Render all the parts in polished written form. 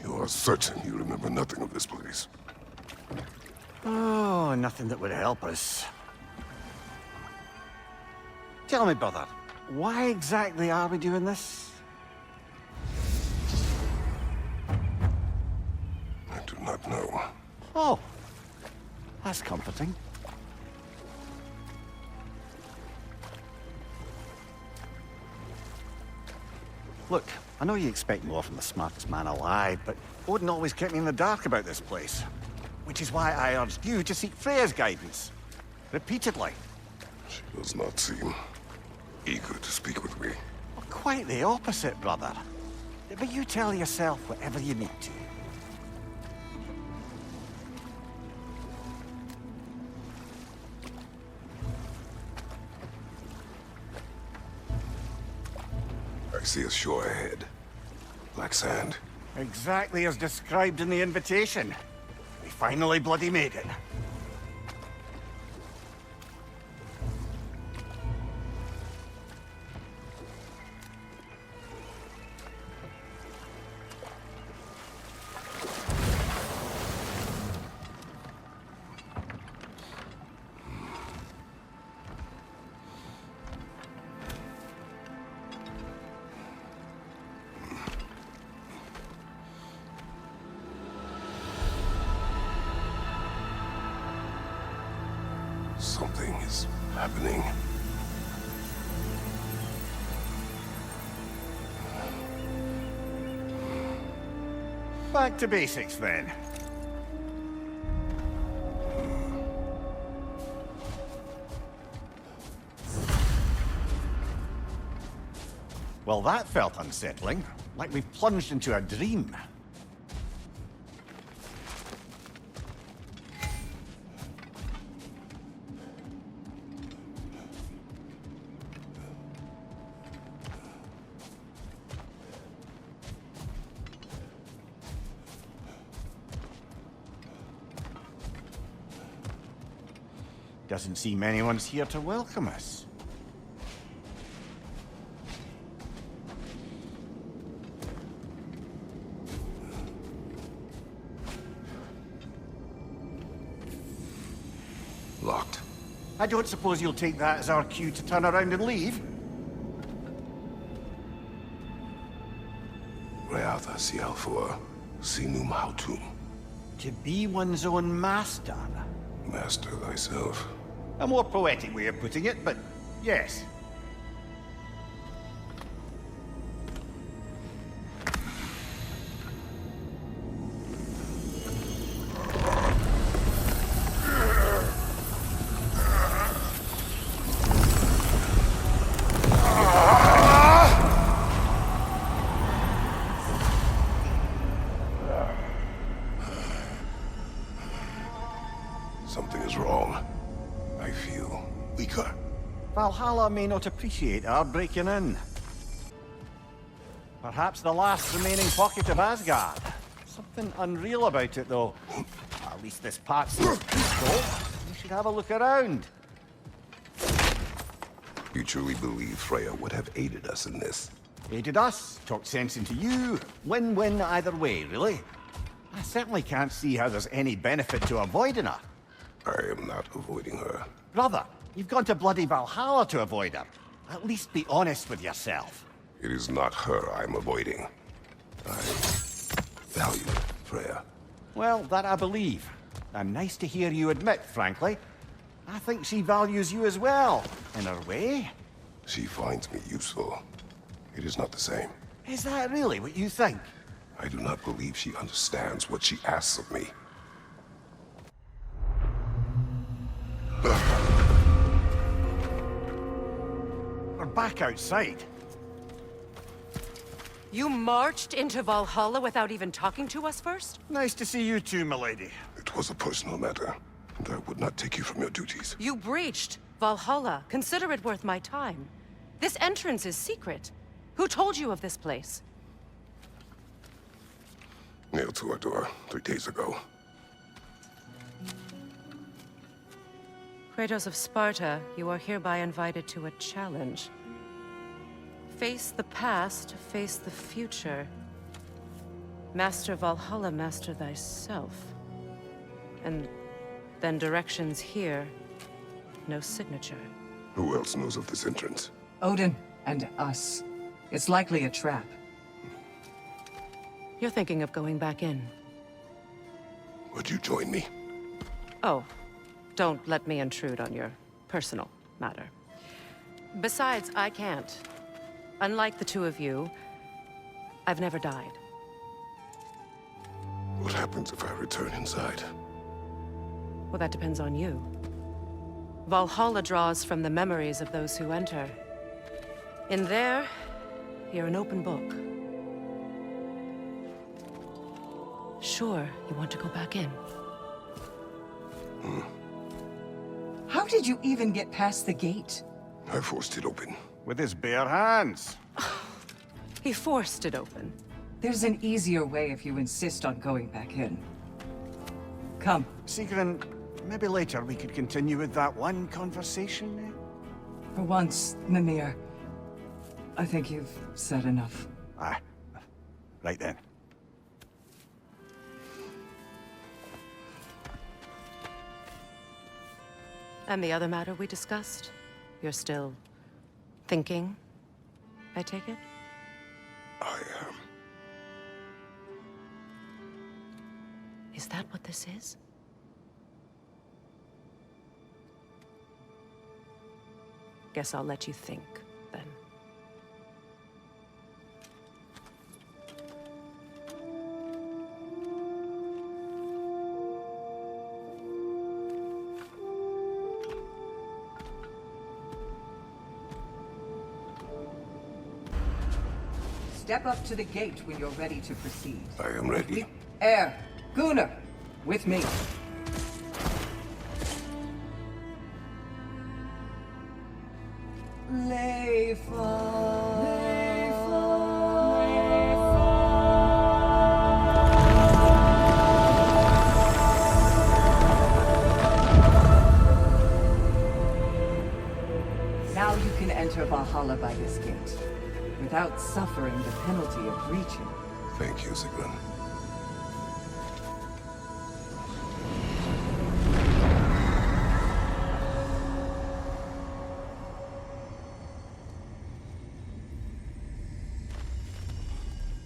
You are certain you remember nothing of this place? Oh, nothing that would help us. Tell me, brother, why exactly are we doing this? I do not know. Oh, that's comforting. Look, I know you expect more from the smartest man alive, but Odin always kept me in the dark about this place. Which is why I urged you to seek Freya's guidance. Repeatedly. She does not seem eager to speak with me. Well, quite the opposite, brother. But you tell yourself whatever you need to. I see a shore ahead. Black sand. Exactly as described in the invitation. We finally bloody made it. Something is happening. Back to basics, then. Well, that felt unsettling. Like we plunged into a dream. Doesn't seem anyone's here to welcome us. Locked. I don't suppose you'll take that as our cue to turn around and leave? Reatha Sialfor, Sinum Hautum. To be one's own master. Master thyself. A more poetic way of putting it, but yes. Something is wrong. I feel weaker. Valhalla may not appreciate our breaking in. Perhaps the last remaining pocket of Asgard. Something unreal about it, though. At least this part seems peaceful. You should have a look around. You truly believe Freya would have aided us in this? Aided us, talked sense into you. Win-win either way, really. I certainly can't see how there's any benefit to avoiding her. I am not avoiding her. Brother, you've gone to bloody Valhalla to avoid her. At least be honest with yourself. It is not her I'm avoiding. I value Freya. Well, that I believe. And nice to hear you admit, frankly. I think she values you as well, in her way. She finds me useful. It is not the same. Is that really what you think? I do not believe she understands what she asks of me. We're back outside. You marched into Valhalla without even talking to us first? Nice to see you too, milady. It was a personal matter, and I would not take you from your duties. You breached Valhalla. Consider it worth my time. This entrance is secret. Who told you of this place? Nailed to our door 3 days ago. Kratos of Sparta, you are hereby invited to a challenge. Face the past, face the future. Master Valhalla, master thyself. And then directions here, no signature. Who else knows of this entrance? Odin and us. It's likely a trap. You're thinking of going back in. Would you join me? Oh, don't let me intrude on your personal matter. Besides, I can't. Unlike the two of you, I've never died. What happens if I return inside? Well, that depends on you. Valhalla draws from the memories of those who enter. In there, you're an open book. Sure, you want to go back in. How did you even get past the gate? I forced it open. With his bare hands. He forced it open. There's an easier way if you insist on going back in. Come. Sigrun, maybe later we could continue with that one conversation, eh? For once, Mimir. I think you've said enough. Aye. Right then. And the other matter we discussed? You're still thinking, I take it? I am. Is that what this is? Guess I'll let you think, then. Step up to the gate when you're ready to proceed. I am ready. Air, Gunnar, with me. Now you can enter Valhalla by this gate, without suffering the penalty of breaching. Thank you, Sigrun.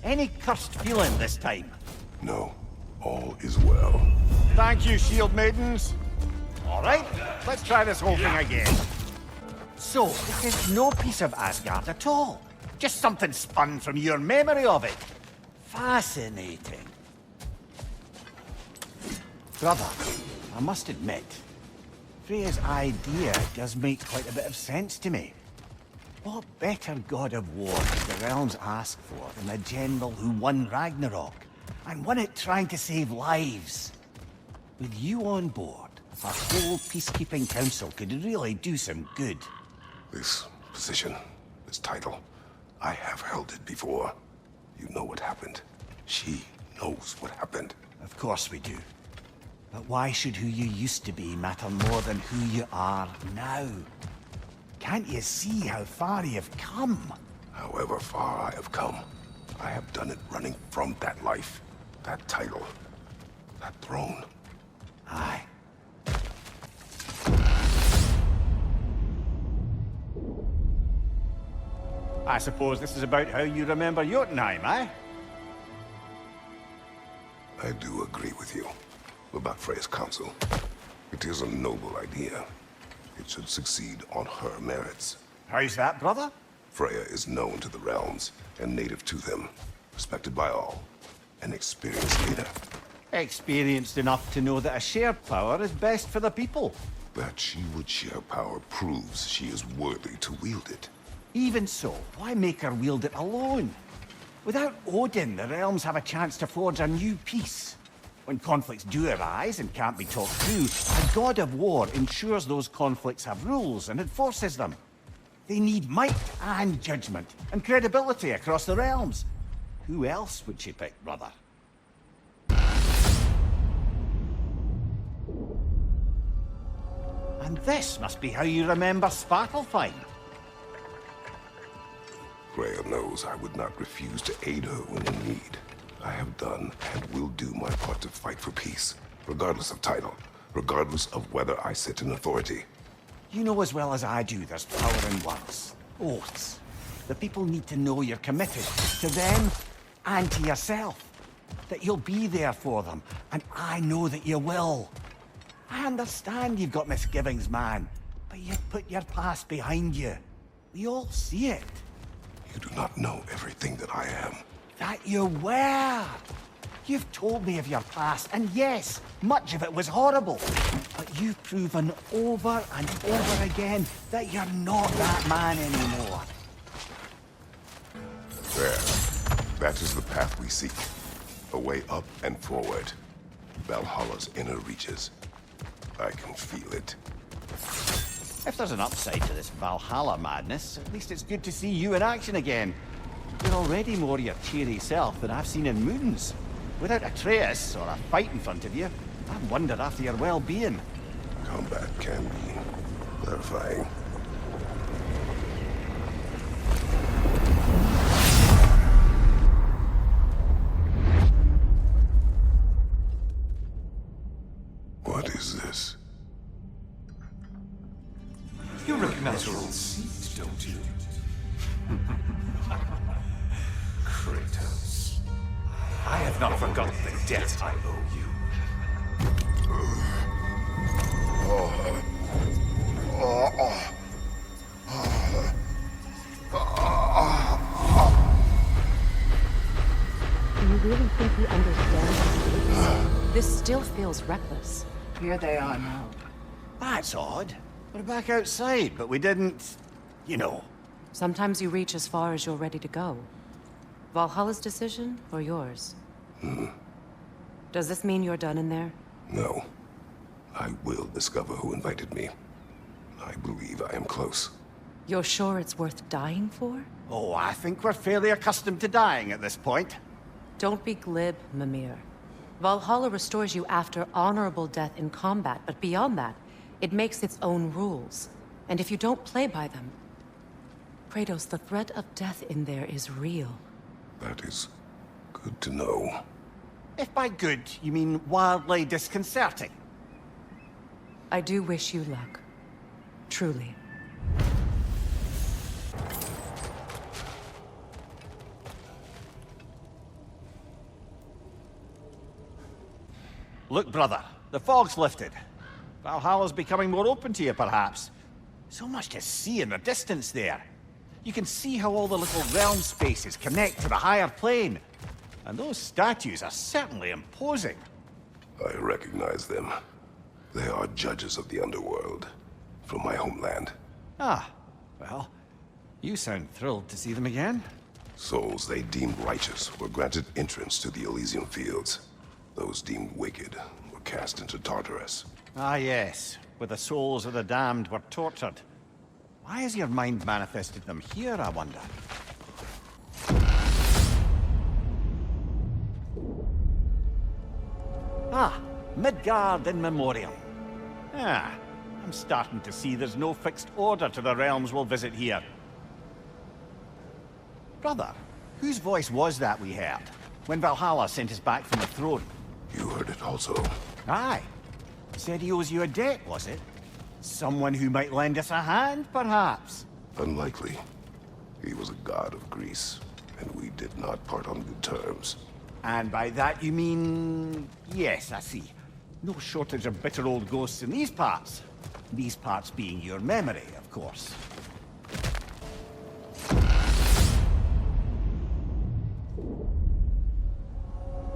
Any cursed feeling this time? No, all is well. Thank you, shield maidens. All right, let's try this whole thing again. So, this is no piece of Asgard at all. Just something spun from your memory of it. Fascinating. Brother, I must admit, Freya's idea does make quite a bit of sense to me. What better god of war could the realms ask for than a general who won Ragnarok, and won it trying to save lives? With you on board, our whole peacekeeping council could really do some good. This position, this title, I have held it before. You know what happened. She knows what happened. Of course we do. But why should who you used to be matter more than who you are now? Can't you see how far you've come? However far I have come, I have done it running from that life, that title, that throne. Aye. I suppose this is about how you remember Jotunheim, eh? I do agree with you about Freya's council. It is a noble idea. It should succeed on her merits. How's that, brother? Freya is known to the realms and native to them, respected by all, an experienced leader. Experienced enough to know that a shared power is best for the people. That she would share power proves she is worthy to wield it. Even so, why make her wield it alone? Without Odin, the realms have a chance to forge a new peace. When conflicts do arise and can't be talked through, a god of war ensures those conflicts have rules and enforces them. They need might and judgment and credibility across the realms. Who else would she pick, brother? And this must be how you remember Svartalfheim. Freya knows I would not refuse to aid her when in need. I have done and will do my part to fight for peace, regardless of title, regardless of whether I sit in authority. You know as well as I do there's power in words. Oaths. The people need to know you're committed to them and to yourself. That you'll be there for them, and I know that you will. I understand you've got misgivings, man, but you've put your past behind you. We all see it. You do not know everything that I am. That you were. You've told me of your past, and yes, much of it was horrible. But you've proven over and over again that you're not that man anymore. There. That is the path we seek. A way up and forward. Valhalla's inner reaches. I can feel it. If there's an upside to this Valhalla madness, at least it's good to see you in action again. You're already more your cheery self than I've seen in moons. Without Atreus or a fight in front of you, I wonder after your well-being. Combat can be clarifying. What is this? You recognize your old seat, don't you? Kratos. I have not forgotten the debt I owe you. Do you really think he understands the stakes? This still feels reckless. Here they are now. That's odd. We're back outside, but we didn't... you know. Sometimes you reach as far as you're ready to go. Valhalla's decision, or yours? Does this mean you're done in there? No. I will discover who invited me. I believe I am close. You're sure it's worth dying for? Oh, I think we're fairly accustomed to dying at this point. Don't be glib, Mimir. Valhalla restores you after honorable death in combat, but beyond that, it makes its own rules. And if you don't play by them... Kratos, the threat of death in there is real. That is good to know. If by good, you mean wildly disconcerting. I do wish you luck. Truly. Look, brother, the fog's lifted. Valhalla's becoming more open to you, perhaps. So much to see in the distance there. You can see how all the little realm spaces connect to the higher plane. And those statues are certainly imposing. I recognize them. They are judges of the underworld, from my homeland. Ah, well, you sound thrilled to see them again. Souls they deemed righteous were granted entrance to the Elysian fields. Those deemed wicked were cast into Tartarus. Ah, yes, where the souls of the damned were tortured. Why has your mind manifested them here, I wonder? Ah, Midgard in Memoriam. Ah, I'm starting to see there's no fixed order to the realms we'll visit here. Brother, whose voice was that we heard when Valhalla sent us back from the throne? You heard it also. Aye. Said he owes you a debt, was it? Someone who might lend us a hand, perhaps? Unlikely. He was a god of Greece, and we did not part on good terms. And by that you mean... yes, I see. No shortage of bitter old ghosts in these parts. These parts being your memory, of course.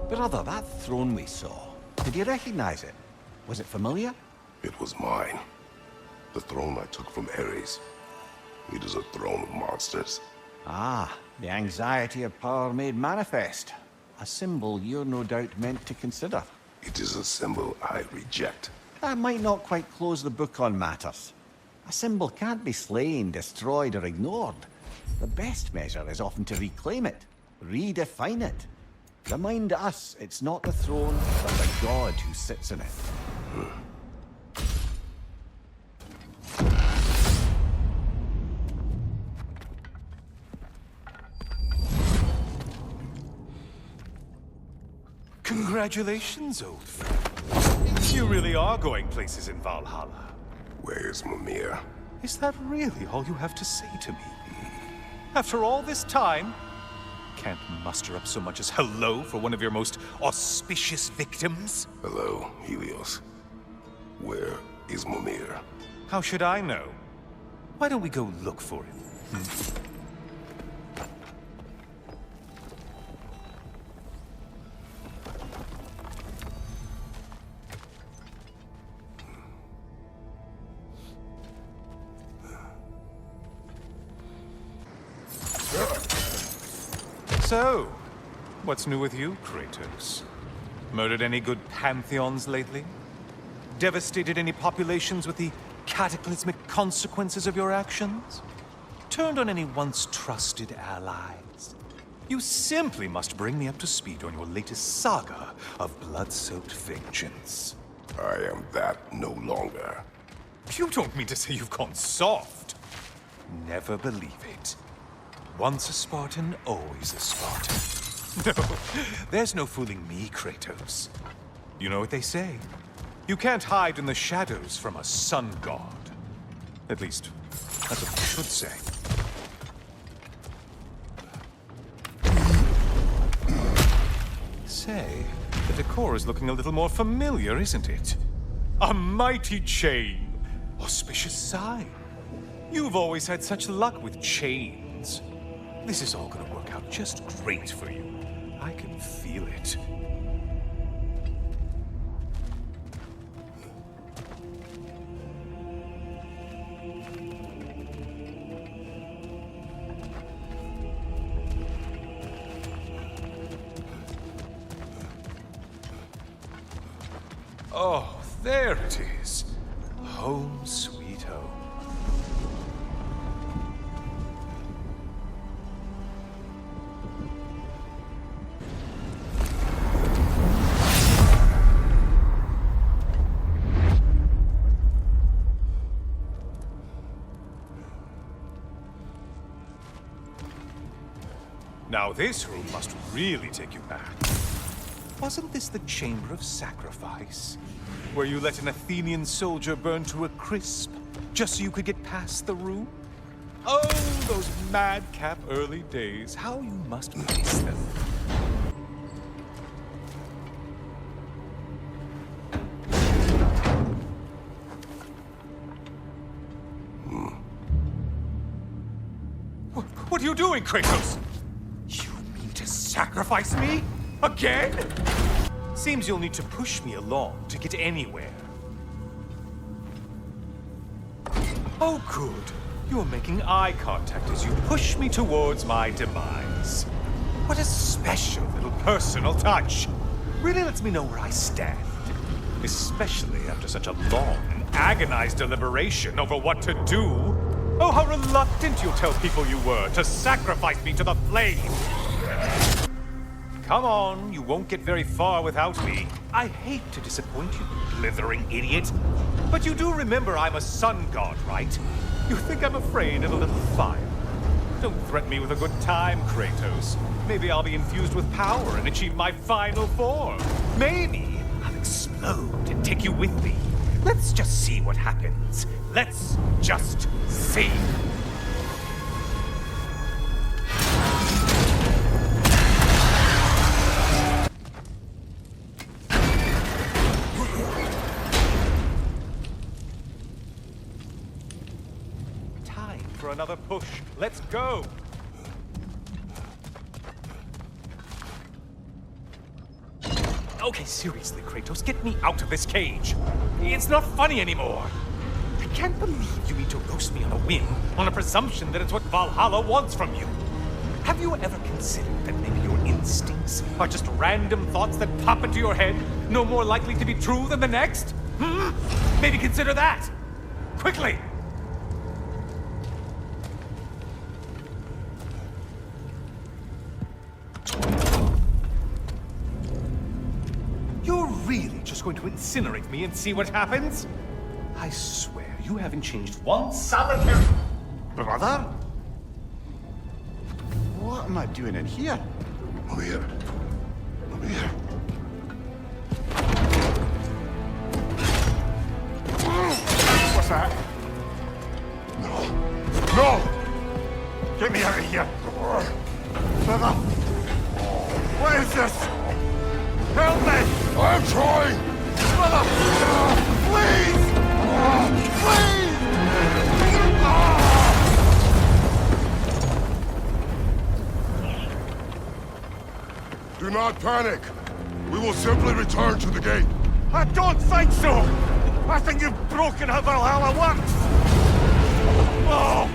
Brother, that throne we saw, did you recognize it? Was it familiar? It was mine. The throne I took from Ares. It is a throne of monsters. Ah, the anxiety of power made manifest. A symbol you're no doubt meant to consider. It is a symbol I reject. That might not quite close the book on matters. A symbol can't be slain, destroyed, or ignored. The best measure is often to reclaim it, redefine it. Remind us it's not the throne, but the god who sits in it. Congratulations, old friend. You really are going places in Valhalla. Where's Mimir? Is that really all you have to say to me? After all this time, can't muster up so much as hello for one of your most auspicious victims? Hello, Helios. Where is Mimir? How should I know? Why don't we go look for him? So, what's new with you, Kratos? Murdered any good pantheons lately? Devastated any populations with the cataclysmic consequences of your actions? Turned on any once trusted allies? You simply must bring me up to speed on your latest saga of blood-soaked vengeance. I am that no longer. You don't mean to say you've gone soft? Never believe it. Once a Spartan, always a Spartan. No, there's no fooling me, Kratos. You know what they say. You can't hide in the shadows from a sun god. At least, that's what they should say. Say, the decor is looking a little more familiar, isn't it? A mighty chain. Auspicious sign. You've always had such luck with chains. This is all gonna work out just great for you. I can feel it. Oh, there it is. Home sweet home. Now this room must really take you back. Wasn't this the Chamber of Sacrifice? Where you let an Athenian soldier burn to a crisp, just so you could get past the room? Oh, those madcap early days. How you must miss them. What are you doing, Kratos? You mean to sacrifice me? Again? Seems you'll need to push me along to get anywhere. Oh, good. You're making eye contact as you push me towards my demise. What a special little personal touch. Really lets me know where I stand. Especially after such a long and agonized deliberation over what to do. Oh, how reluctant you'll tell people you were to sacrifice me to the flame. Come on, you won't get very far without me. I hate to disappoint you, blithering idiot. But you do remember I'm a sun god, right? You think I'm afraid of a little fire? Don't threaten me with a good time, Kratos. Maybe I'll be infused with power and achieve my final form. Maybe I'll explode and take you with me. Let's just see what happens. Let's just see. For another push. Let's go! Okay, seriously, Kratos, get me out of this cage. It's not funny anymore. I can't believe you need to roast me on a whim, on a presumption that it's what Valhalla wants from you. Have you ever considered that maybe your instincts are just random thoughts that pop into your head, no more likely to be true than the next? Maybe consider that! Quickly! You're really just going to incinerate me and see what happens? I swear, you haven't changed one solitary... Brother? What am I doing in here? Mimir. Mimir. sir. No! Get me out of here. Brother. What is this? Help me! I'm trying! Brother! Please! Please! Do not panic. We will simply return to the gate. I don't think so! I think you've broken how Valhalla works! Oh!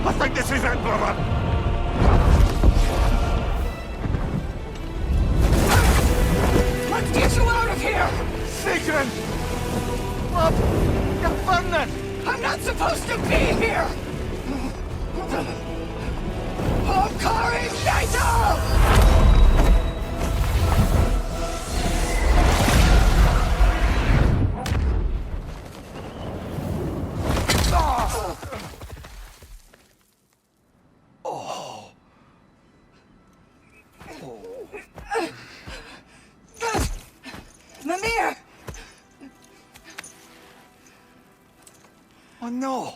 I think this is it, brother! Let's get you out of here! Sigrun! Love! You're burning! I'm not supposed to be here! Hokari Naito! Mimir! Oh no!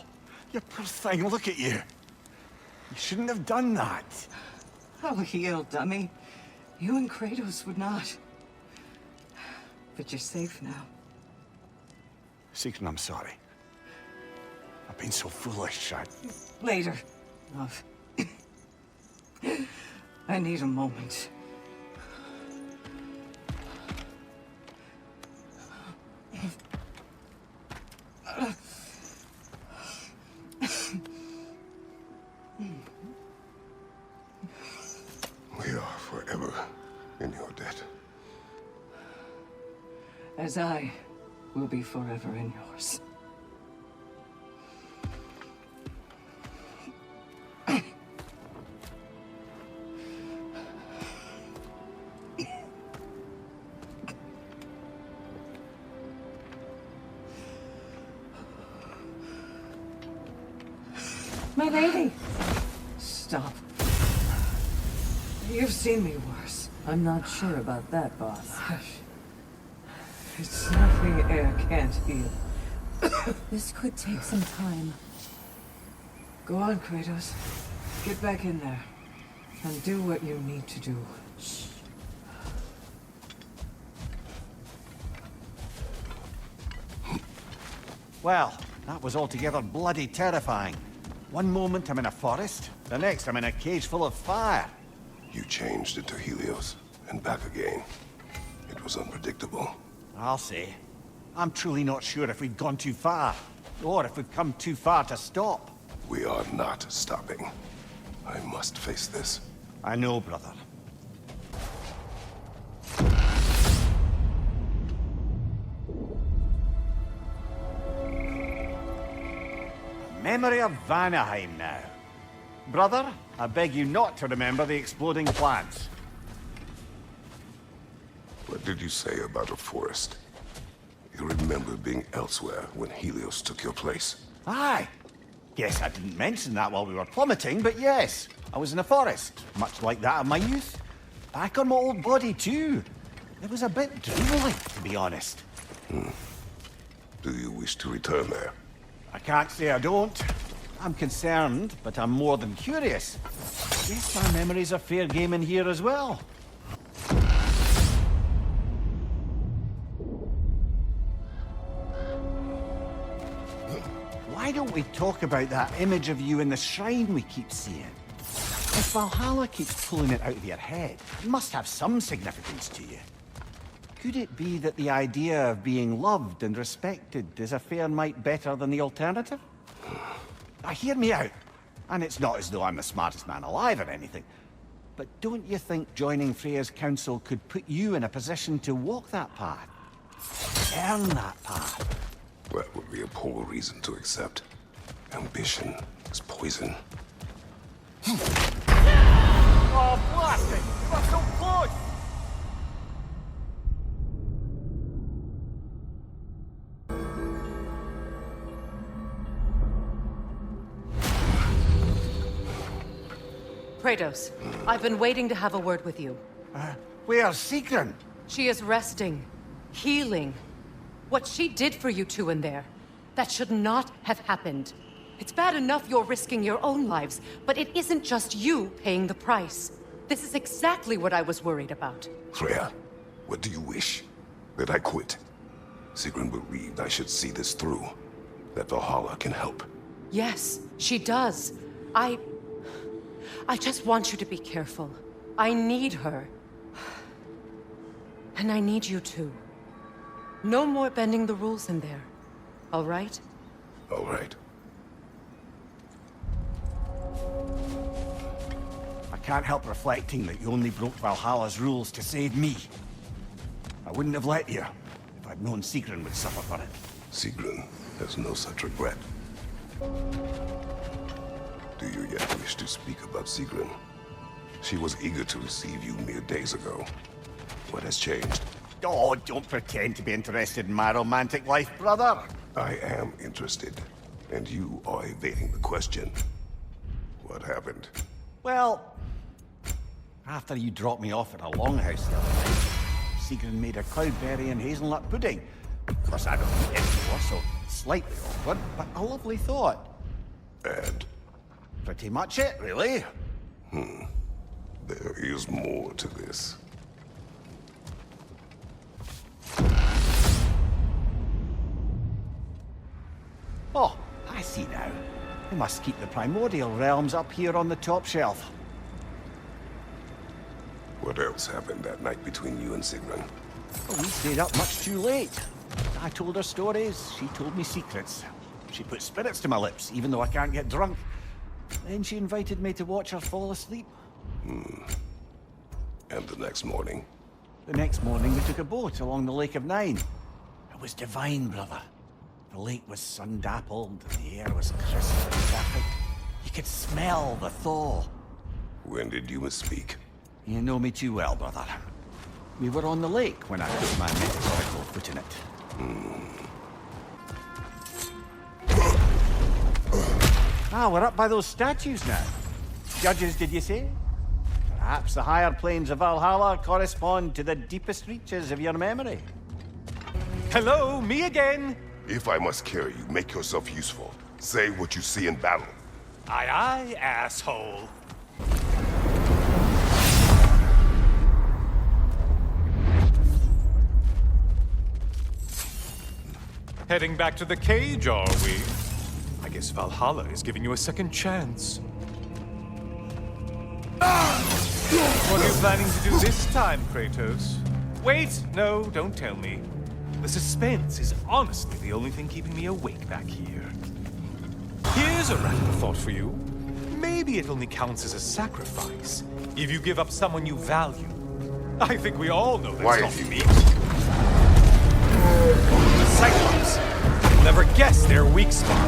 You poor thing, look at you! You shouldn't have done that. I'll heal, dummy. You and Kratos would not. But you're safe now. Sigrun, I'm sorry. I've been so foolish, Later, love. I need a moment. We are forever in your debt. As I will be forever in yours. My lady! Stop. You've seen me worse. I'm not sure about that, boss. Hush. It's nothing air can't heal. This could take some time. Go on, Kratos. Get back in there. And do what you need to do. Well, that was altogether bloody terrifying. One moment I'm in a forest, the next I'm in a cage full of fire. You changed into Helios, and back again. It was unpredictable. I'll say. I'm truly not sure if we've gone too far, or if we've come too far to stop. We are not stopping. I must face this. I know, brother. Memory of Vanaheim now. Brother, I beg you not to remember the exploding plants. What did you say about a forest? You remember being elsewhere when Helios took your place. Aye. Yes, I didn't mention that while we were plummeting, but yes. I was in a forest, much like that of my youth. Back on my old body, too. It was a bit dreamlike, to be honest. Do you wish to return there? I can't say I don't. I'm concerned, but I'm more than curious. Guess my memories are fair game in here as well. Why don't we talk about that image of you in the shrine we keep seeing? If Valhalla keeps pulling it out of your head, it must have some significance to you. Could it be that the idea of being loved and respected is a fair mite better than the alternative? Now, hear me out. And it's not as though I'm the smartest man alive or anything. But don't you think joining Freya's council could put you in a position to walk that path? Earn that path? That would be a poor reason to accept. Ambition is poison. Oh, blast it! You were so close! Kratos, I've been waiting to have a word with you. Where's Sigrun? She is resting, healing. What she did for you two in there, That should not have happened. It's bad enough you're risking your own lives, but it isn't just you paying the price. This is exactly what I was worried about. Freya, what do you wish? That I quit? Sigrun believed I should see this through. That Valhalla can help. Yes, she does. I just want you to be careful. I need her. And I need you too. No more bending the rules in there. All right? All right. I can't help reflecting that you only broke Valhalla's rules to save me. I wouldn't have let you if I'd known Sigrun would suffer for it. Sigrun has no such regret. Do you yet wish to speak about Sigrun? She was eager to receive you mere days ago. What has changed? Oh, don't pretend to be interested in my romantic life, brother. I am interested, and you are evading the question. What happened? Well, after you dropped me off at a longhouse the other night, Sigrun made a cloudberry and hazelnut pudding. Of course, I don't eat anymore, so slightly awkward, but a lovely thought. And Pretty much it, really. there is more to this. Oh, I see now. They must keep the primordial realms up here on the top shelf. What else happened that night between you and Sigrun? Well, we stayed up much too late. I told her stories, she told me secrets. She put spirits to my lips, even though I can't get drunk. Then she invited me to watch her fall asleep. And the next morning? The next morning, we took a boat along the Lake of Nine. It was divine, brother. The lake was sun-dappled, the air was crisp and perfect. You could smell the thaw. When did you misspeak? You know me too well, brother. We were on the lake when I put my metaphorical foot in it. Ah, we're up by those statues now. Judges, did you say? Perhaps the higher planes of Valhalla correspond to the deepest reaches of your memory. Hello, me again. If I must carry you, make yourself useful. Say what you see in battle. Aye, aye, asshole. Heading back to the cage, are we? I guess Valhalla is giving you a second chance. What are you planning to do this time, Kratos? Wait, no, don't tell me. The suspense is honestly the only thing keeping me awake back here. Here's a random thought for you. Maybe it only counts as a sacrifice if you give up someone you value. I think we all know that's Why not have you- me. The Cyclops. You'll never guess their weak spot.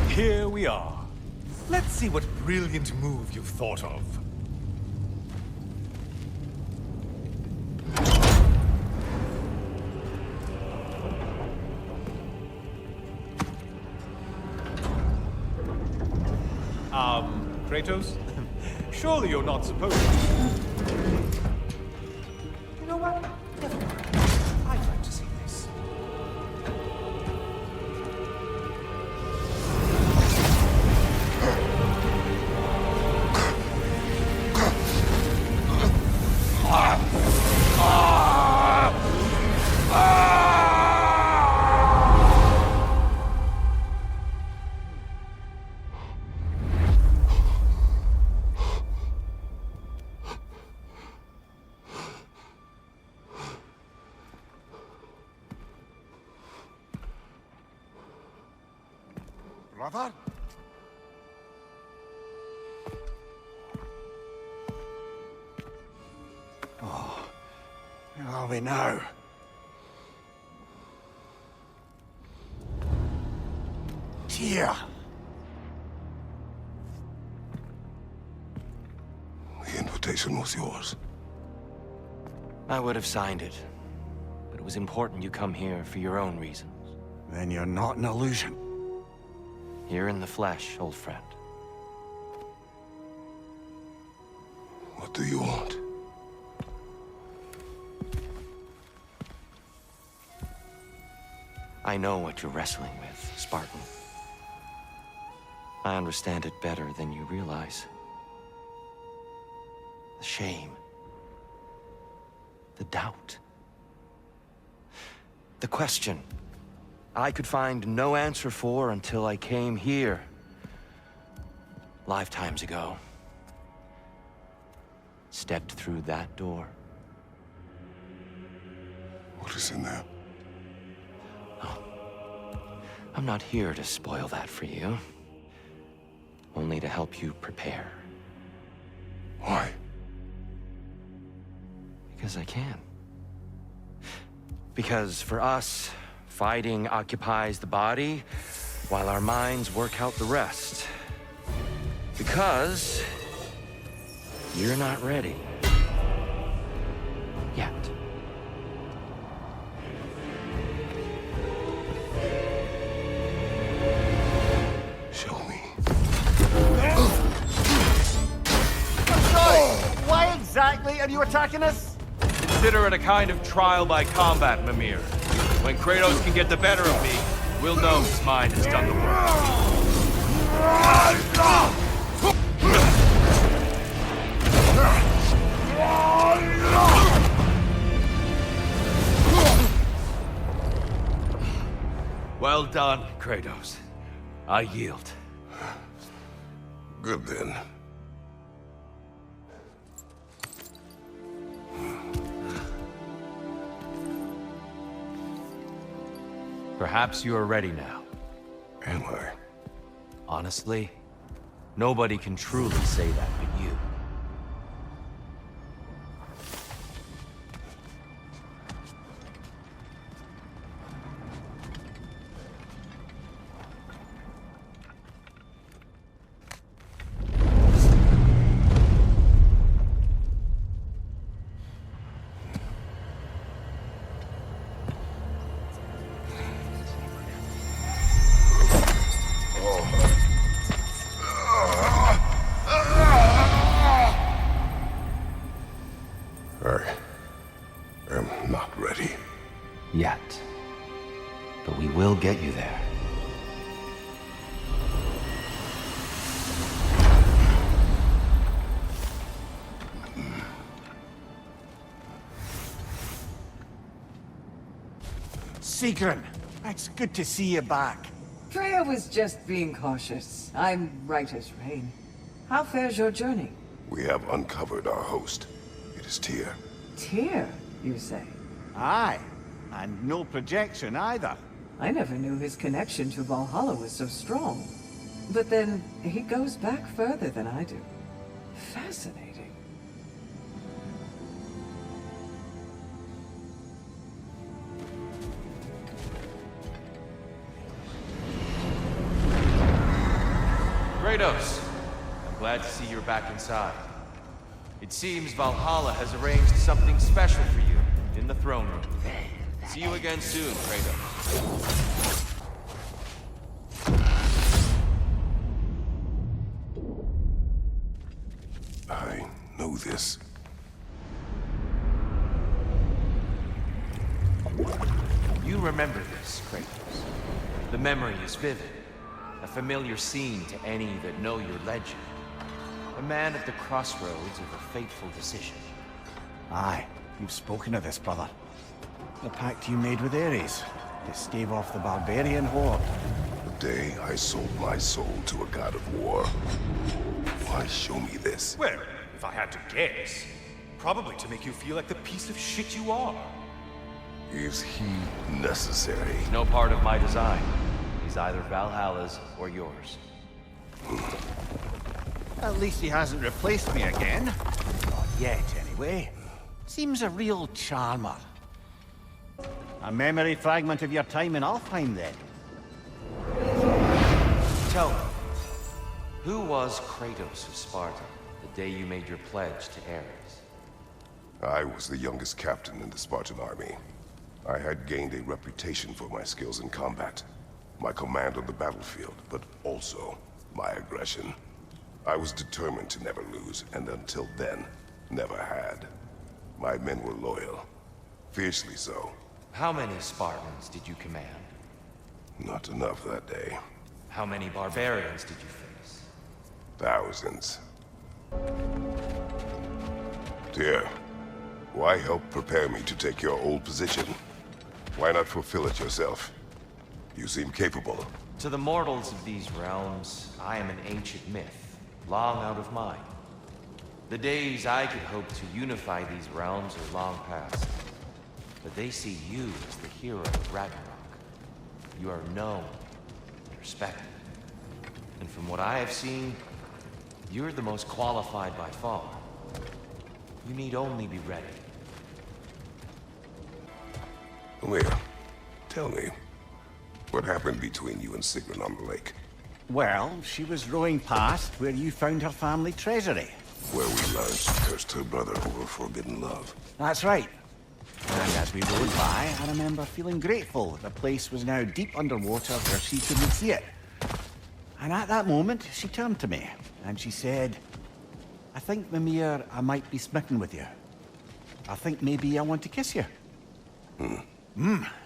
Here we are. Let's see what brilliant move you've thought of. Kratos? Surely you're not supposed to. You know what? Never mind. I'd like to see this. Brother? Oh, where are we now? Tyr! The invitation was yours. I would have signed it, but it was important you come here for your own reasons. Then you're not an illusion. Here in the flesh, old friend. What do you want? I know what you're wrestling with, Spartan. I understand it better than you realize. The shame. The doubt. The question I could find no answer for until I came here. Lifetimes ago. Stepped through that door. What is in there? I'm not here to spoil that for you. Only to help you prepare. Why? Because I can. Because for us, fighting occupies the body, while our minds work out the rest. Because you're not ready. Yet. Show me. Sorry, why exactly are you attacking us? Consider it a kind of trial by combat, Mimir. When Kratos can get the better of me, we'll know his mind has done the work. Well done, Kratos. I yield. Good then. Perhaps you are ready now. Am I? Honestly, nobody can truly say that but you. I am not ready. Yet. But we will get you there. Sigrun, it's good to see you back. Freya was just being cautious. I'm right as rain. How fares your journey? We have uncovered our host. It is Tyr. Tyr, you say? Aye, and no projection either. I never knew his connection to Valhalla was so strong. But then, he goes back further than I do. Fascinating. Kratos, I'm glad to see you're back inside. It seems Valhalla has arranged something special for you in the throne room. See you again soon, Kratos. I know this. You remember this, Kratos. The memory is vivid. A familiar scene to any that know your legend. A man at the crossroads of a fateful decision. Aye, you've spoken of this, brother. The pact you made with Ares to stave off the barbarian horde. The day I sold my soul to a god of war. Why show me this? Well, if I had to guess, probably to make you feel like the piece of shit you are. Is he necessary? No part of my design. He's either Valhalla's or yours. At least he hasn't replaced me again. Not yet, anyway. Seems a real charmer. A memory fragment of your time in Alfheim, then. Tell me, who was Kratos of Sparta the day you made your pledge to Ares? I was the youngest captain in the Spartan army. I had gained a reputation for my skills in combat, my command on the battlefield, but also my aggression. I was determined to never lose, and until then, never had. My men were loyal. Fiercely so. How many Spartans did you command? Not enough that day. How many barbarians did you face? Thousands. Dear, why help prepare me to take your old position? Why not fulfill it yourself? You seem capable. To the mortals of these realms, I am an ancient myth, long out of mind. The days I could hope to unify these realms are long past. But they see you as the hero of Ragnarok. You are known, respected. And from what I have seen, you're the most qualified by far. You need only be ready. Leah, tell me, what happened between you and Sigrun on the lake? Well, she was rowing past where you found her family treasury. Where we learned she cursed her brother over forbidden love. That's right. And as we rode by, I remember feeling grateful that the place was now deep underwater where she couldn't see it. And at that moment, she turned to me, and she said, I think, Mimir, I might be smitten with you. I think maybe I want to kiss you.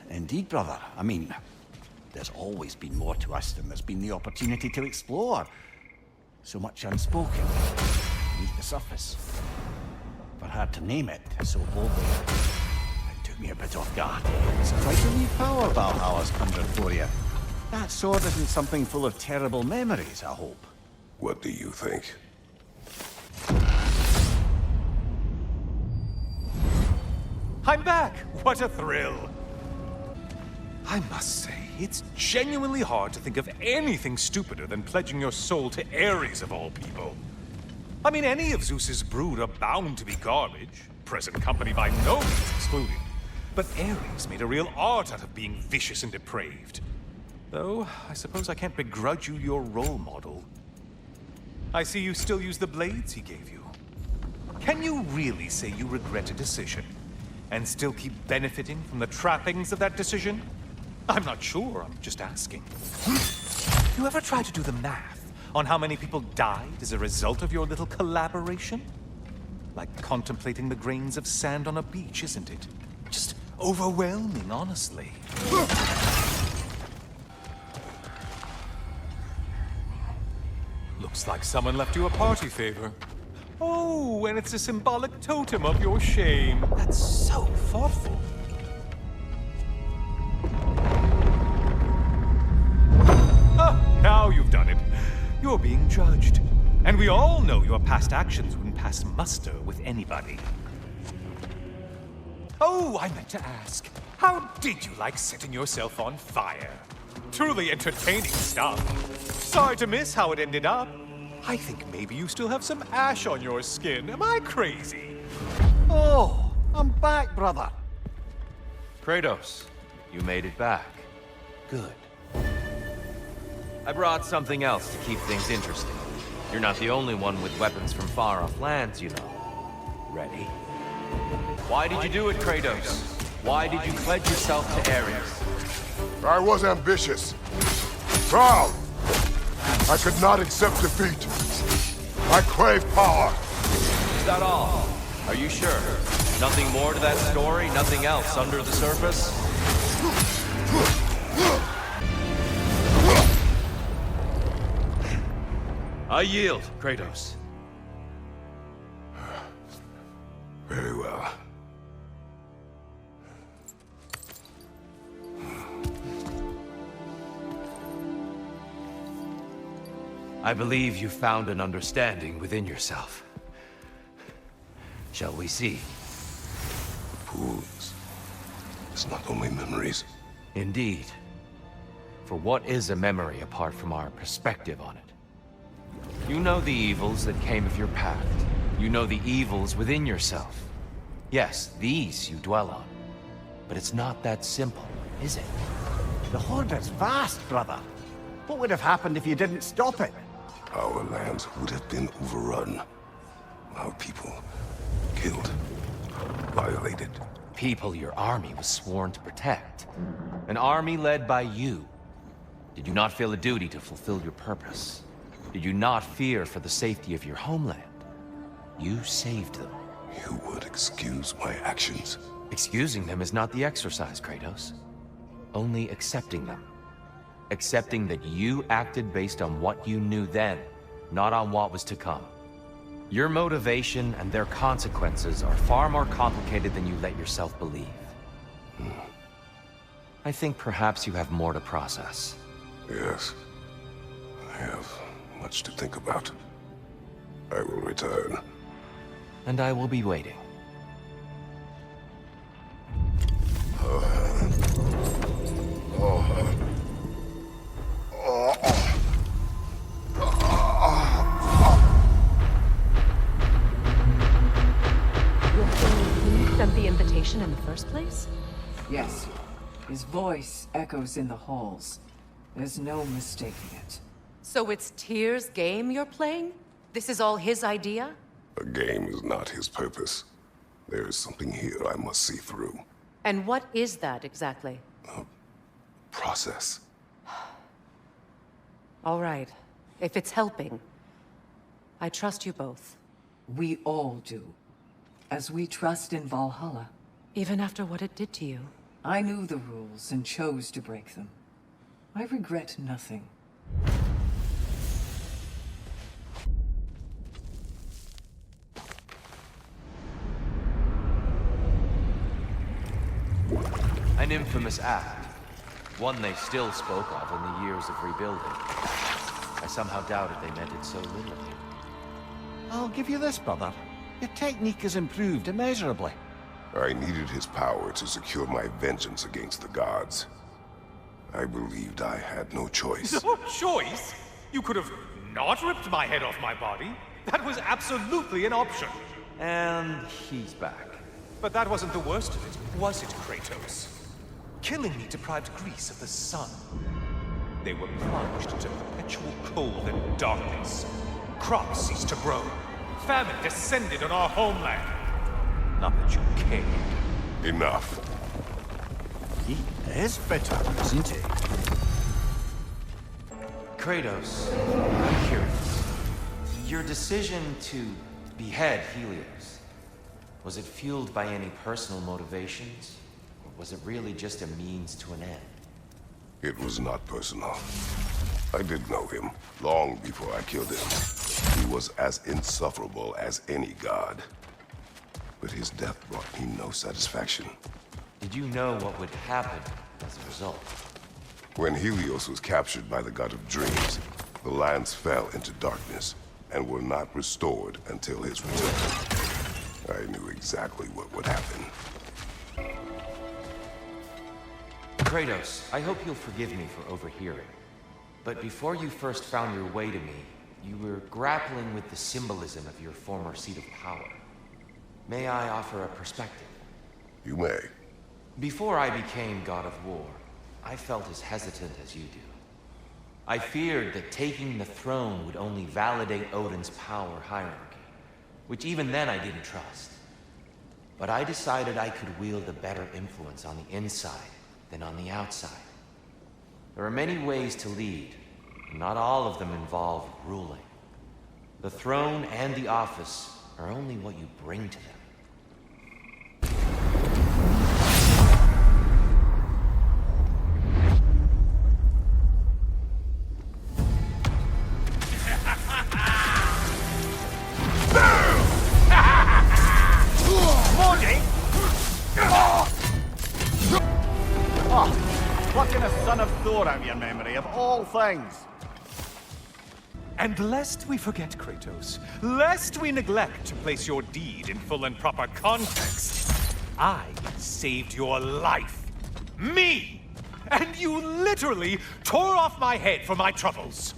Indeed, brother. I mean, there's always been more to us than there's been the opportunity to explore. So much unspoken, beneath the surface. For her to name it so boldly, it took me a bit off guard. It's quite a new power Valhalla's conjured for you. That sword isn't something full of terrible memories, I hope. What do you think? I'm back! What a thrill! I must say, it's genuinely hard to think of anything stupider than pledging your soul to Ares of all people. I mean, any of Zeus's brood are bound to be garbage, present company by no means excluded. But Ares made a real art out of being vicious and depraved. Though, I suppose I can't begrudge you your role model. I see you still use the blades he gave you. Can you really say you regret a decision, and still keep benefiting from the trappings of that decision? I'm not sure, I'm just asking. You ever try to do the math on how many people died as a result of your little collaboration? Like contemplating the grains of sand on a beach, isn't it? Just overwhelming, honestly. Looks like someone left you a party favor. Oh, and it's a symbolic totem of your shame. That's so thoughtful. Ah, now you've done it. You're being judged. And we all know your past actions wouldn't pass muster with anybody. Oh, I meant to ask. How did you like setting yourself on fire? Truly entertaining stuff. Sorry to miss how it ended up. I think maybe you still have some ash on your skin. Am I crazy? Oh, I'm back, brother. Kratos, you made it back. Good. I brought something else to keep things interesting. You're not the only one with weapons from far-off lands, you know. Ready? Why did you do it, Kratos? Why did you pledge yourself to Ares? I was ambitious. Proud. I could not accept defeat. I crave power. Is that all? Are you sure? Nothing more to that story? Nothing else under the surface? I yield, Kratos. Very well. I believe you found an understanding within yourself. Shall we see? Fools. It's not only memories. Indeed. For what is a memory apart from our perspective on it? You know the evils that came of your path. You know the evils within yourself. Yes, these you dwell on. But it's not that simple, is it? The Horde is vast, brother. What would have happened if you didn't stop it? Our lands would have been overrun. Our people killed, violated. People your army was sworn to protect. An army led by you. Did you not feel a duty to fulfill your purpose? Did you not fear for the safety of your homeland? You saved them. You would excuse my actions. Excusing them is not the exercise, Kratos. Only accepting them. accepting that you acted based on what you knew then, not on what was to come. Your motivation and their consequences are far more complicated than you let yourself believe. I think perhaps you have more to process. Yes. I have much to think about. I will return. And I will be waiting. Who sent the invitation in the first place? Yes. His voice echoes in the halls. There's no mistaking it. So it's Tyr's game you're playing? This is all his idea? A game is not his purpose. There is something here I must see through. And what is that exactly? Process. All right. If it's helping, I trust you both. We all do. As we trust in Valhalla. Even after what it did to you. I knew the rules and chose to break them. I regret nothing. An infamous act. One they still spoke of in the years of rebuilding. I somehow doubted they meant it so little. I'll give you this, brother. Your technique has improved immeasurably. I needed his power to secure my vengeance against the gods. I believed I had no choice. No choice? You could have not ripped my head off my body. That was absolutely an option. And he's back. But that wasn't the worst of it, was it, Kratos? Killing me deprived Greece of the sun. They were plunged into perpetual cold and darkness. Crops ceased to grow. Famine descended on our homeland. Not that you cared. Enough. He is bitter, isn't he? Kratos, I'm curious. Your decision to behead Helios, was it fueled by any personal motivations? Or was it really just a means to an end? It was not personal. I did know him, long before I killed him. He was as insufferable as any god. But his death brought me no satisfaction. Did you know what would happen as a result? When Helios was captured by the god of dreams, the lands fell into darkness and were not restored until his return. I knew exactly what would happen. Kratos, I hope you'll forgive me for overhearing. But before you first found your way to me, you were grappling with the symbolism of your former seat of power. May I offer a perspective? You may. Before I became God of War, I felt as hesitant as you do. I feared that taking the throne would only validate Odin's power hierarchy, which even then I didn't trust. But I decided I could wield a better influence on the inside than on the outside. There are many ways to lead, and not all of them involve ruling. The throne and the office are only what you bring to them. Plucking a son of Thor out of your memory, of all things. And lest we forget, Kratos, lest we neglect to place your deed in full and proper context, I saved your life. Me! And you literally tore off my head for my troubles.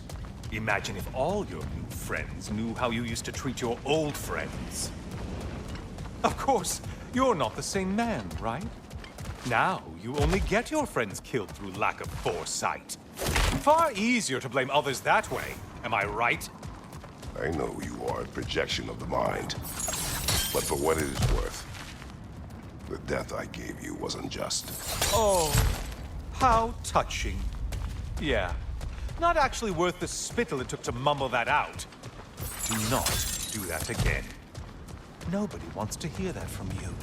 Imagine if all your new friends knew how you used to treat your old friends. Of course, you're not the same man, right? Now, you only get your friends killed through lack of foresight. Far easier to blame others that way, am I right? I know you are a projection of the mind. But for what it is worth, the death I gave you was unjust. Oh, how touching. Yeah, not actually worth the spittle it took to mumble that out. Do not do that again. Nobody wants to hear that from you.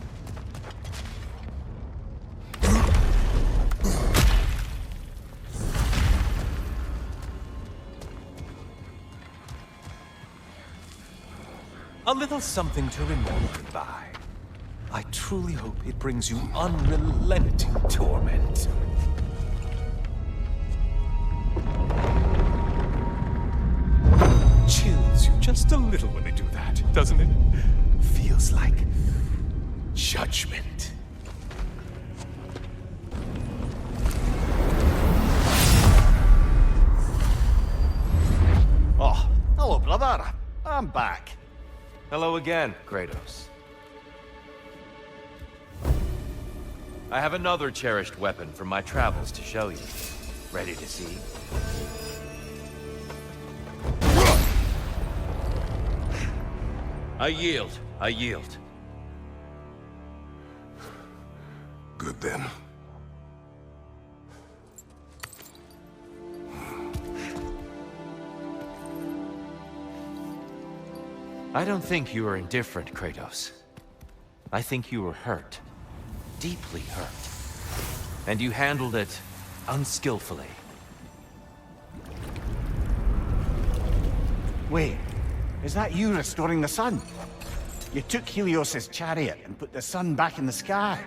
A little something to remember by. I truly hope it brings you unrelenting torment. Chills you just a little when they do that, doesn't it? Feels like judgment. Oh, hello, brother. I'm back. Hello again, Kratos. I have another cherished weapon from my travels to show you. Ready to see? I yield. I yield. Good then. I don't think you were indifferent, Kratos. I think you were hurt. Deeply hurt. And you handled it unskillfully. Wait, is that you restoring the sun? You took Helios's chariot and put the sun back in the sky,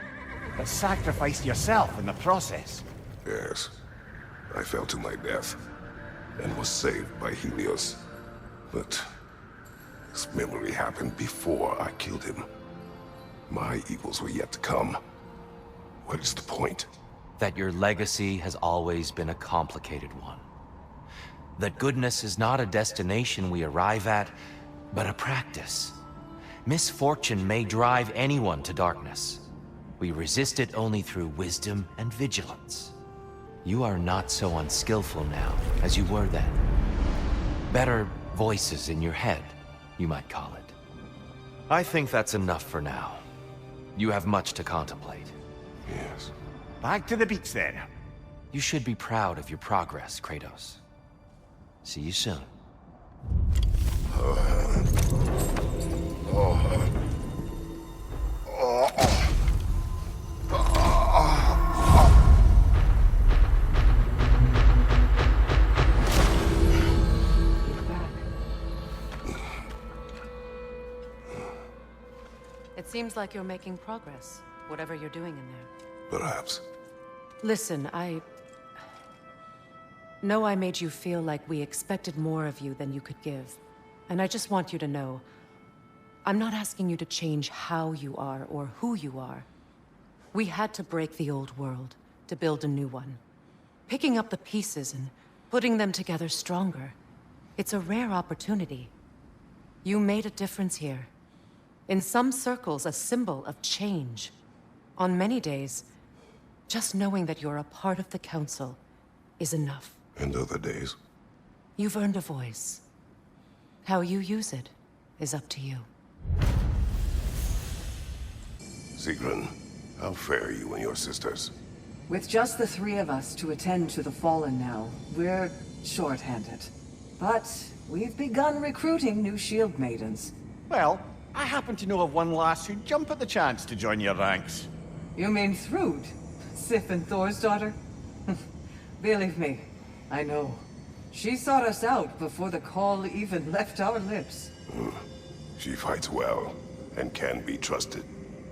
but sacrificed yourself in the process. Yes. I fell to my death, and was saved by Helios. But this memory happened before I killed him. My evils were yet to come. What is the point? That your legacy has always been a complicated one. That goodness is not a destination we arrive at, but a practice. Misfortune may drive anyone to darkness. We resist it only through wisdom and vigilance. You are not so unskillful now as you were then. Better voices in your head, you might call it. I think that's enough for now. You have much to contemplate. Yes. Back to the beach then. You should be proud of your progress, Kratos. See you soon. It seems like you're making progress, whatever you're doing in there. Perhaps. Listen, I know I made you feel like we expected more of you than you could give. And I just want you to know, I'm not asking you to change how you are or who you are. We had to break the old world to build a new one. Picking up the pieces and putting them together stronger. It's a rare opportunity. You made a difference here. In some circles, a symbol of change. On many days, just knowing that you're a part of the Council is enough. And other days? You've earned a voice. How you use it is up to you. Sigrun, how fare you and your sisters? With just the three of us to attend to the Fallen now, we're short-handed. But we've begun recruiting new shield maidens. Well, I happen to know of one lass who'd jump at the chance to join your ranks. You mean Thrud? Sif and Thor's daughter? Believe me, I know. She sought us out before the call even left our lips. She fights well, and can be trusted.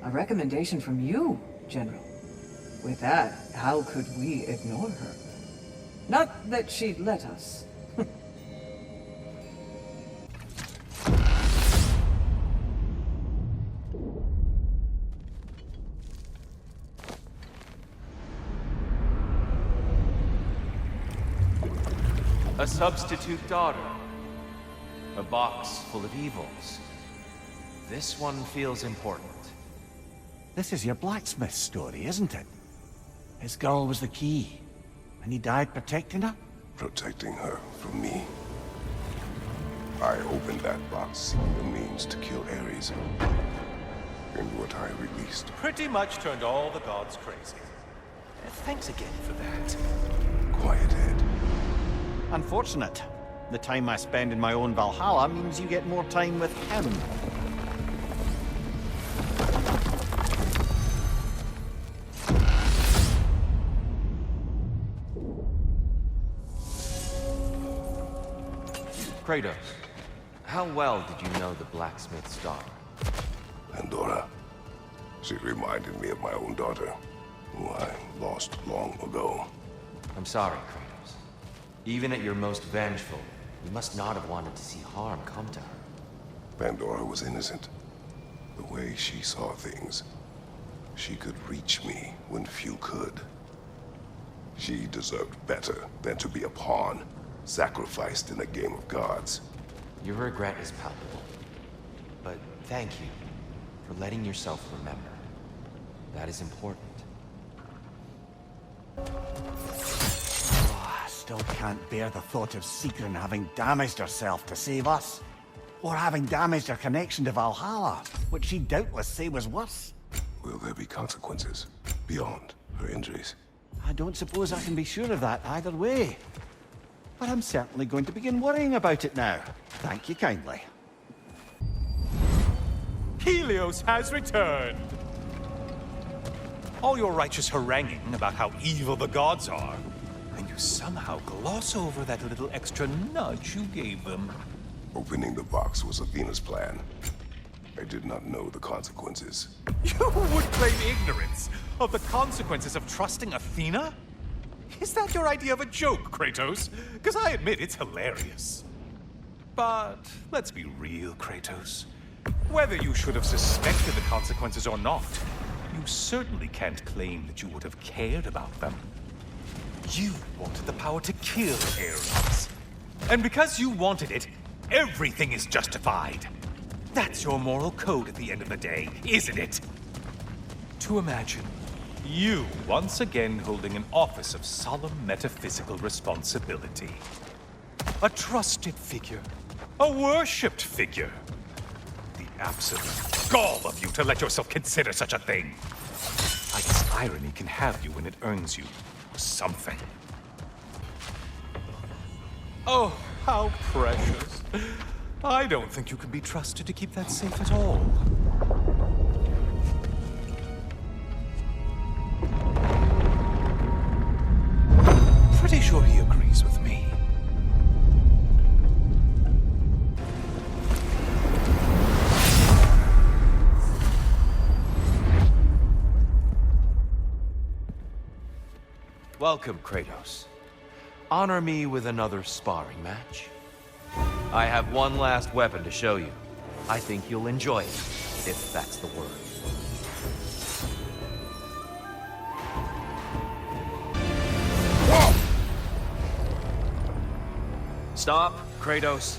A recommendation from you, General. With that, how could we ignore her? Not that she'd let us. A substitute daughter. A box full of evils. This one feels important. This is your blacksmith story, isn't it? His girl was the key, and he died protecting her? Protecting her from me. I opened that box seeking the means to kill Ares. And what I released. Pretty much turned all the gods crazy. Thanks again for that. Quiet head. Unfortunate. The time I spend in my own Valhalla means you get more time with him. Kratos, How well did you know the blacksmith's daughter? Pandora. She reminded me of my own daughter, who I lost long ago. I'm sorry, Kratos. Even at your most vengeful, you must not have wanted to see harm come to her. Pandora was innocent. The way she saw things, she could reach me when few could. She deserved better than to be a pawn, sacrificed in a game of gods. Your regret is palpable. But thank you for letting yourself remember. That is important. Oh, I still can't bear the thought of Sigrun having damaged herself to save us. Or having damaged her connection to Valhalla, which she'd doubtless say was worse. Will there be consequences beyond her injuries? I don't suppose I can be sure of that either way. But I'm certainly going to begin worrying about it now. Thank you kindly. Helios has returned! All your righteous haranguing about how evil the gods are, and you somehow gloss over that little extra nudge you gave them. Opening the box was Athena's plan. I did not know the consequences. You would claim ignorance of the consequences of trusting Athena? Is that your idea of a joke, Kratos? Because I admit it's hilarious. But let's be real, Kratos. Whether you should have suspected the consequences or not, you certainly can't claim that you would have cared about them. You wanted the power to kill Ares. And because you wanted it, everything is justified. That's your moral code at the end of the day, isn't it? To imagine you once again holding an office of solemn metaphysical responsibility. A trusted figure. A worshipped figure. The absolute gall of you to let yourself consider such a thing. I guess irony can have you when it earns you something. Oh, how precious. I don't think you can be trusted to keep that safe at all. Pretty sure he agrees with me. Welcome, Kratos. Honor me with another sparring match. I have one last weapon to show you. I think you'll enjoy it, if that's the word. Stop, Kratos.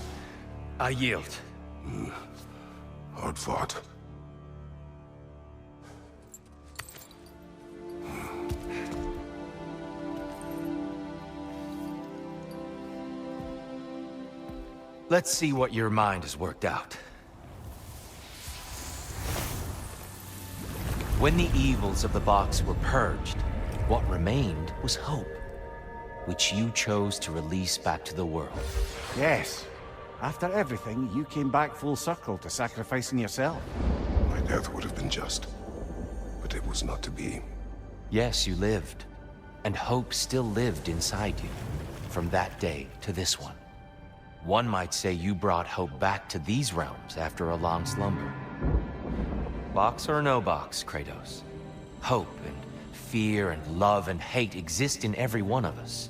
I yield. Hard fought. Let's see what your mind has worked out. When the evils of the box were purged, what remained was hope, which you chose to release back to the world. Yes. After everything, you came back full circle to sacrificing yourself. My death would have been just, but it was not to be. Yes, you lived, and hope still lived inside you, from that day to this one. One might say you brought hope back to these realms after a long slumber. Box or no box, Kratos. Hope and fear and love and hate exist in every one of us.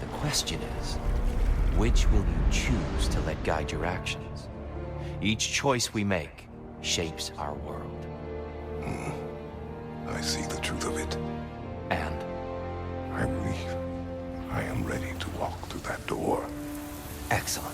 The question is, which will you choose to let guide your actions? Each choice we make shapes our world. I see the truth of it. And I believe I am ready to walk through that door. excellent.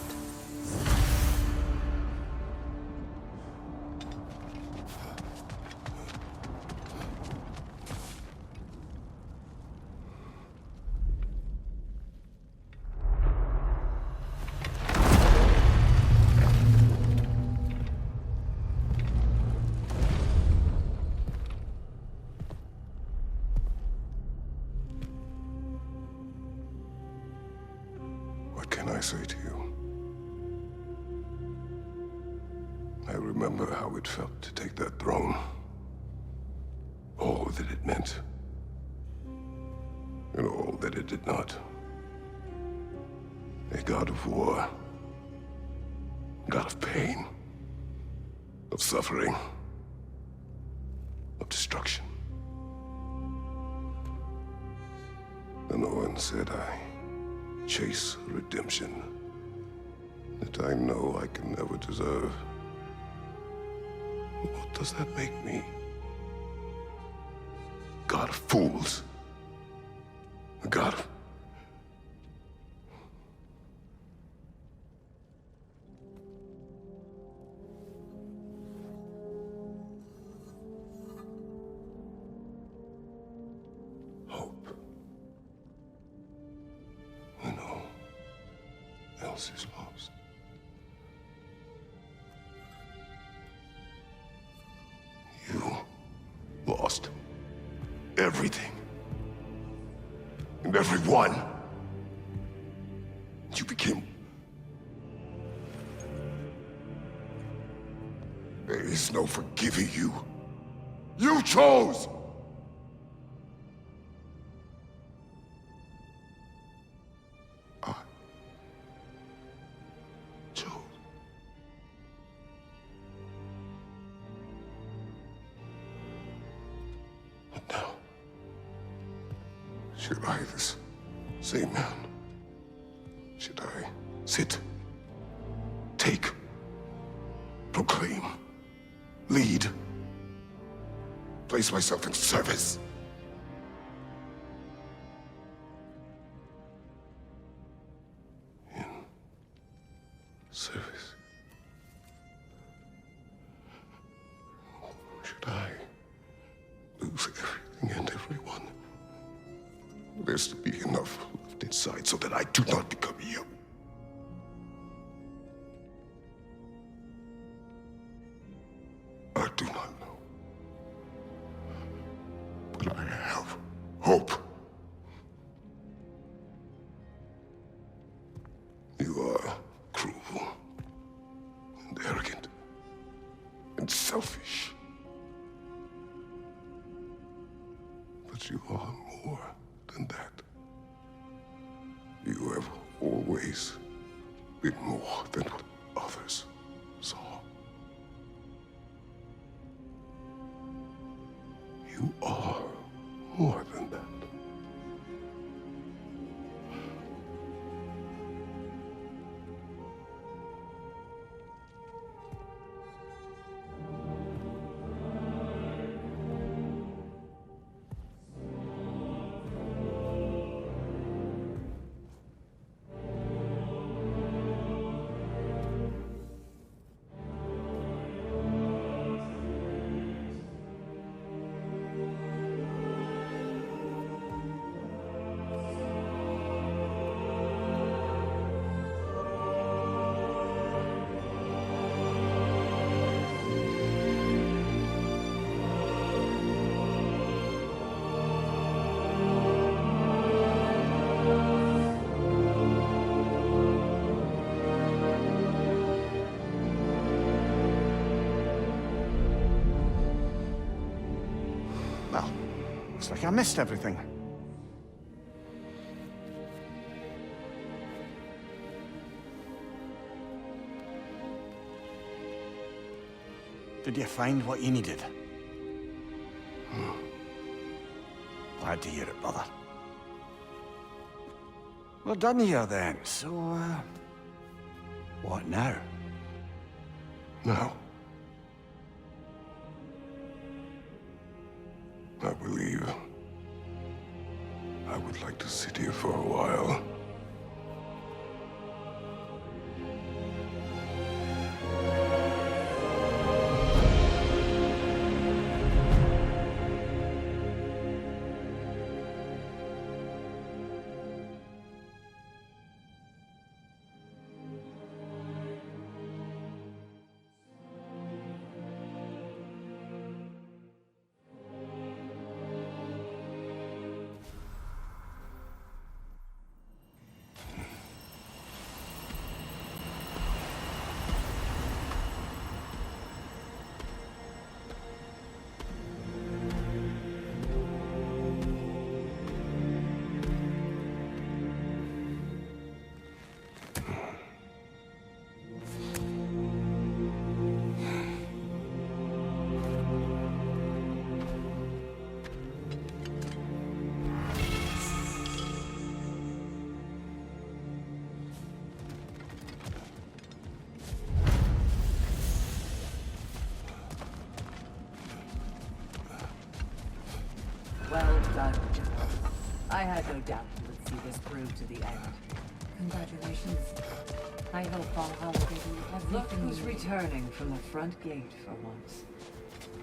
What can I say to you? I remember how it felt to take that throne. All that it meant. And all that it did not. A god of war. God of pain, of suffering, of destruction. And the one said I chase redemption that I know I can never deserve. What does that make me? God of fools. A god of... hope. When all else is lost. You lost everything. And everyone. You became... There is no forgiving you. You chose! I chose. And now, should I, this same man, should I sit, take, proclaim, lead, place myself in service? In service? Should I lose everything and everyone? There's to be enough left inside so that I do not become you. I do not know. But I have hope. You are cruel and arrogant and selfish. But you are more than that. You have always been more than what others saw. You are more than that. Well, looks like I missed everything. Did you find what you needed? Glad to hear it, brother. We're done here then, so, what now? Now, I believe I would like to sit here for a while. Saga, General. I had no doubt you would see this through to the end. Congratulations. I hope Valhalla gave you Look everything who's you need. returning from the front gate for once.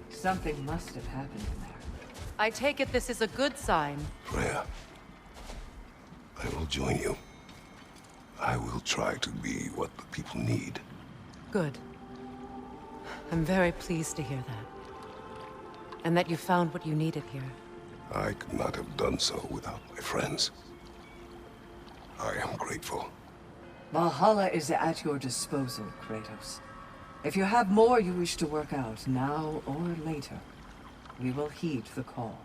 Something must have happened in there. I take it this is a good sign. Freya, I will join you. I will try to be what the people need. Good. I'm very pleased to hear that. And that you found what you needed here. I could not have done so without my friends. I am grateful. Valhalla is at your disposal, Kratos. If you have more you wish to work out, now or later, we will heed the call.